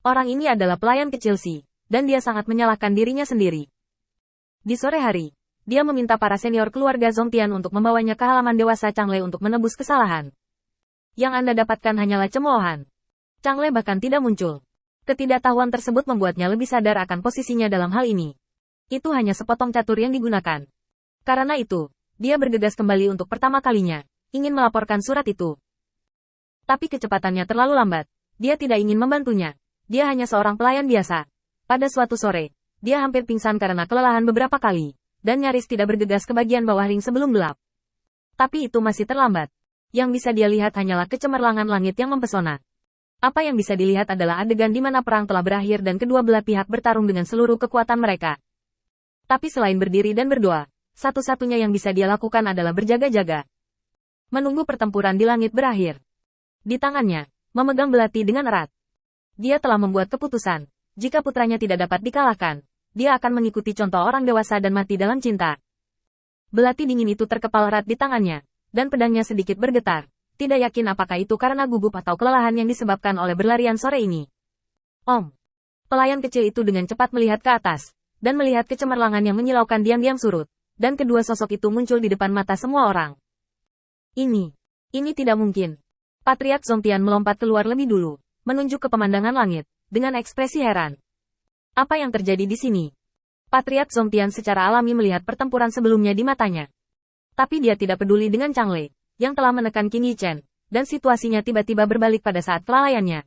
Orang ini adalah pelayan kecil Si, dan dia sangat menyalahkan dirinya sendiri. Di sore hari, dia meminta para senior keluarga Zongtian untuk membawanya ke halaman dewasa Changle untuk menebus kesalahan. Yang Anda dapatkan hanyalah cemoohan. Changle bahkan tidak muncul. Ketidaktahuan tersebut membuatnya lebih sadar akan posisinya dalam hal ini. Itu hanya sepotong catur yang digunakan. Karena itu, dia bergegas kembali untuk pertama kalinya, ingin melaporkan surat itu. Tapi kecepatannya terlalu lambat. Dia tidak ingin membantunya. Dia hanya seorang pelayan biasa. Pada suatu sore, dia hampir pingsan karena kelelahan beberapa kali, dan nyaris tidak bergegas ke bagian bawah ring sebelum gelap. Tapi itu masih terlambat. Yang bisa dia lihat hanyalah kecemerlangan langit yang mempesona. Apa yang bisa dilihat adalah adegan di mana perang telah berakhir dan kedua belah pihak bertarung dengan seluruh kekuatan mereka. Tapi selain berdiri dan berdoa, satu-satunya yang bisa dia lakukan adalah berjaga-jaga. Menunggu pertempuran di langit berakhir. Di tangannya, memegang belati dengan erat. Dia telah membuat keputusan, jika putranya tidak dapat dikalahkan, dia akan mengikuti contoh orang dewasa dan mati dalam cinta. Belati dingin itu terkepal erat di tangannya, dan pedangnya sedikit bergetar. Tidak yakin apakah itu karena gugup atau kelelahan yang disebabkan oleh berlarian sore ini. Om. Pelayan kecil itu dengan cepat melihat ke atas, dan melihat kecemerlangan yang menyilaukan diam-diam surut, dan kedua sosok itu muncul di depan mata semua orang. Ini tidak mungkin. Patriark Zongtian melompat keluar lebih dulu, menunjuk ke pemandangan langit, dengan ekspresi heran. Apa yang terjadi di sini? Patriark Zongtian secara alami melihat pertempuran sebelumnya di matanya. Tapi dia tidak peduli dengan Changle, yang telah menekan Qin Yichen, dan situasinya tiba-tiba berbalik pada saat kelalaiannya.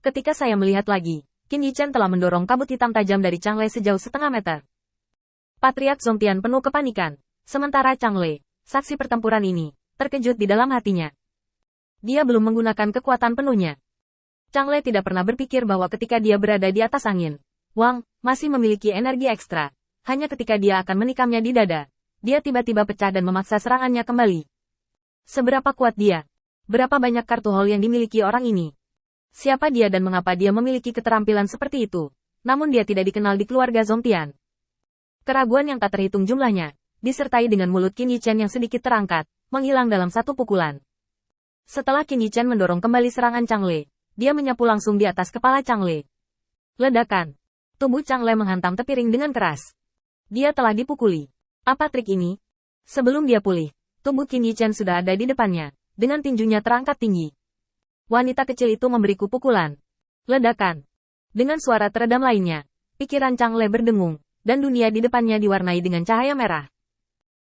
Ketika saya melihat lagi, Qin Yichen telah mendorong kabut hitam tajam dari Changle sejauh setengah meter. Patriark Zongtian penuh kepanikan, sementara Changle, saksi pertempuran ini, terkejut di dalam hatinya. Dia belum menggunakan kekuatan penuhnya. Changle tidak pernah berpikir bahwa ketika dia berada di atas angin, Wang masih memiliki energi ekstra. Hanya ketika dia akan menikamnya di dada, dia tiba-tiba pecah dan memaksa serangannya kembali. Seberapa kuat dia? Berapa banyak kartu hall yang dimiliki orang ini? Siapa dia dan mengapa dia memiliki keterampilan seperti itu? Namun dia tidak dikenal di keluarga Zongtian. Keraguan yang tak terhitung jumlahnya, disertai dengan mulut Qin Yichen yang sedikit terangkat, menghilang dalam satu pukulan. Setelah Qin Yichen mendorong kembali serangan Changle, dia menyapu langsung di atas kepala Changle. Ledakan. Tubuh Changle menghantam tepi ring dengan keras. Dia telah dipukuli. Apa trik ini? Sebelum dia pulih, tubuh Qin Yichen sudah ada di depannya, dengan tinjunya terangkat tinggi. Wanita kecil itu memberiku pukulan. Ledakan. Dengan suara teredam lainnya, pikiran Changle berdengung, dan dunia di depannya diwarnai dengan cahaya merah.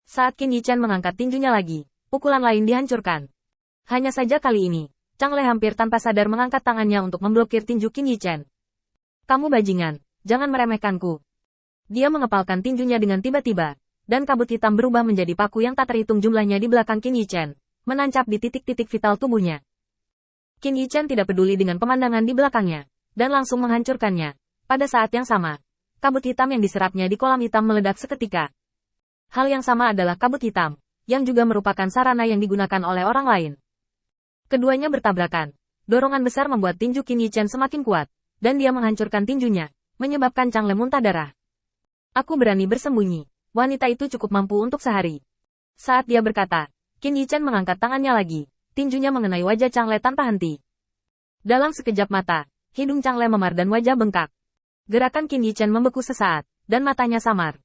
Saat Qin Yichen mengangkat tinjunya lagi, pukulan lain dihancurkan. Hanya saja kali ini, Changle hampir tanpa sadar mengangkat tangannya untuk memblokir tinju Qin Yichen. Kamu bajingan, jangan meremehkanku. Dia mengepalkan tinjunya dengan tiba-tiba, dan kabut hitam berubah menjadi paku yang tak terhitung jumlahnya di belakang Qin Yichen, menancap di titik-titik vital tubuhnya. Qin Yichen tidak peduli dengan pemandangan di belakangnya, dan langsung menghancurkannya. Pada saat yang sama, kabut hitam yang diserapnya di kolam hitam meledak seketika. Hal yang sama adalah kabut hitam, yang juga merupakan sarana yang digunakan oleh orang lain. Keduanya bertabrakan. Dorongan besar membuat tinju Qin Yichen semakin kuat, dan dia menghancurkan tinjunya, menyebabkan Changle muntah darah. Aku berani bersembunyi. Wanita itu cukup mampu untuk sehari. Saat dia berkata, Qin Yichen mengangkat tangannya lagi, tinjunya mengenai wajah Changle tanpa henti. Dalam sekejap mata, hidung Changle memar dan wajah bengkak. Gerakan Qin Yichen membeku sesaat, dan matanya samar.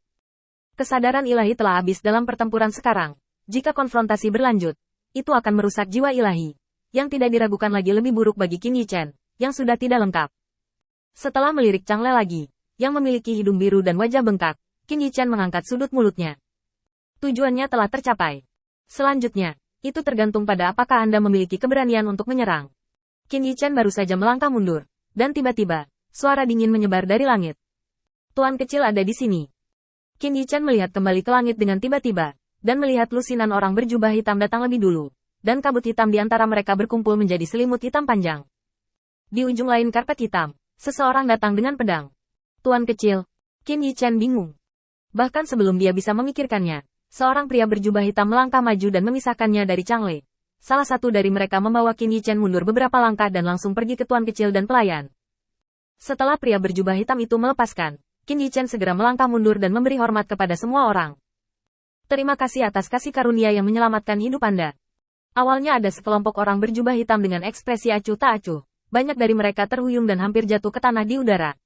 Kesadaran ilahi telah habis dalam pertempuran sekarang. Jika konfrontasi berlanjut, itu akan merusak jiwa ilahi. Yang tidak diragukan lagi lebih buruk bagi Qin Yichen, yang sudah tidak lengkap. Setelah melirik Changle lagi, yang memiliki hidung biru dan wajah bengkak, Qin Yichen mengangkat sudut mulutnya. Tujuannya telah tercapai. Selanjutnya, itu tergantung pada apakah Anda memiliki keberanian untuk menyerang. Qin Yichen baru saja melangkah mundur, dan tiba-tiba, suara dingin menyebar dari langit. Tuan kecil ada di sini. Qin Yichen melihat kembali ke langit dengan tiba-tiba, dan melihat lusinan orang berjubah hitam datang lebih dulu. Dan kabut hitam di antara mereka berkumpul menjadi selimut hitam panjang. Di ujung lain karpet hitam, seseorang datang dengan pedang. Tuan kecil, Qin Yichen bingung. Bahkan sebelum dia bisa memikirkannya, seorang pria berjubah hitam melangkah maju dan memisahkannya dari Changle. Salah satu dari mereka membawa Qin Yichen mundur beberapa langkah dan langsung pergi ke tuan kecil dan pelayan. Setelah pria berjubah hitam itu melepaskan, Qin Yichen segera melangkah mundur dan memberi hormat kepada semua orang. Terima kasih atas kasih karunia yang menyelamatkan hidup Anda. Awalnya ada sekelompok orang berjubah hitam dengan ekspresi acuh tak acuh, banyak dari mereka terhuyung dan hampir jatuh ke tanah di udara.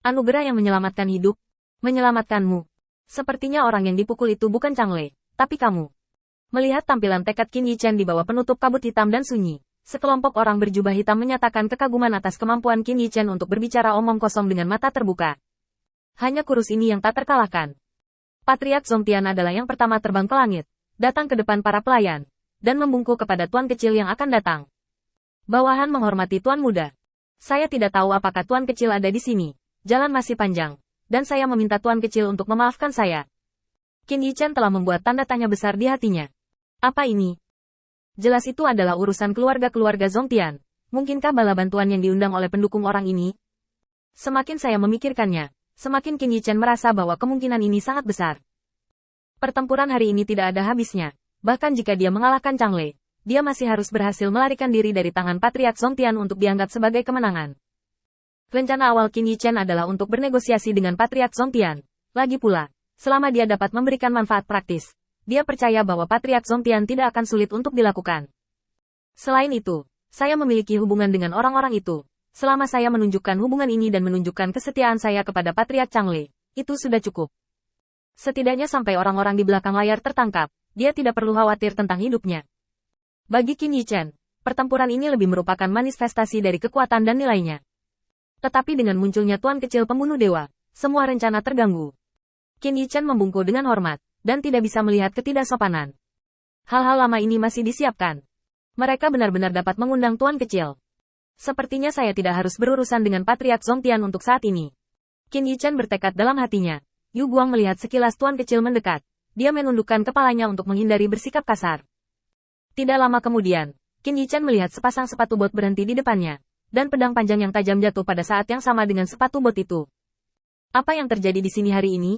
Anugerah yang menyelamatkan hidup. Menyelamatkanmu. Sepertinya orang yang dipukul itu bukan Changle, tapi kamu. Melihat tampilan tekad Qin Yichen di bawah penutup kabut hitam dan sunyi, sekelompok orang berjubah hitam menyatakan kekaguman atas kemampuan Qin Yichen untuk berbicara omong kosong dengan mata terbuka. Hanya kurus ini yang tak terkalahkan. Patriark Zongtian adalah yang pertama terbang ke langit, datang ke depan para pelayan, dan membungkuk kepada tuan kecil yang akan datang. Bawahan menghormati tuan muda. Saya tidak tahu apakah tuan kecil ada di sini. Jalan masih panjang, dan saya meminta tuan kecil untuk memaafkan saya. Qin Yichen telah membuat tanda tanya besar di hatinya. Apa ini? Jelas itu adalah urusan keluarga-keluarga Zongtian. Mungkinkah bala bantuan yang diundang oleh pendukung orang ini? Semakin saya memikirkannya, semakin Qin Yichen merasa bahwa kemungkinan ini sangat besar. Pertempuran hari ini tidak ada habisnya. Bahkan jika dia mengalahkan Changle, dia masih harus berhasil melarikan diri dari tangan Patriark Zongtian untuk dianggap sebagai kemenangan. Rencana awal Qin Yichen adalah untuk bernegosiasi dengan Patriark Zongtian. Lagi pula, selama dia dapat memberikan manfaat praktis, dia percaya bahwa Patriark Zongtian tidak akan sulit untuk dilakukan. Selain itu, saya memiliki hubungan dengan orang-orang itu. Selama saya menunjukkan hubungan ini dan menunjukkan kesetiaan saya kepada Patriark Changle, itu sudah cukup. Setidaknya sampai orang-orang di belakang layar tertangkap, dia tidak perlu khawatir tentang hidupnya. Bagi Qin Yichen, pertempuran ini lebih merupakan manifestasi dari kekuatan dan nilainya. Tetapi dengan munculnya tuan kecil pembunuh dewa, semua rencana terganggu. Qin Yichen membungkuk dengan hormat, dan tidak bisa melihat ketidaksopanan. Hal-hal lama ini masih disiapkan. Mereka benar-benar dapat mengundang tuan kecil. Sepertinya saya tidak harus berurusan dengan Patriark Zongtian untuk saat ini. Qin Yichen bertekad dalam hatinya. Yu Guang melihat sekilas tuan kecil mendekat. Dia menundukkan kepalanya untuk menghindari bersikap kasar. Tidak lama kemudian, Qin Yichen melihat sepasang sepatu bot berhenti di depannya, dan pedang panjang yang tajam jatuh pada saat yang sama dengan sepatu bot itu. Apa yang terjadi di sini hari ini?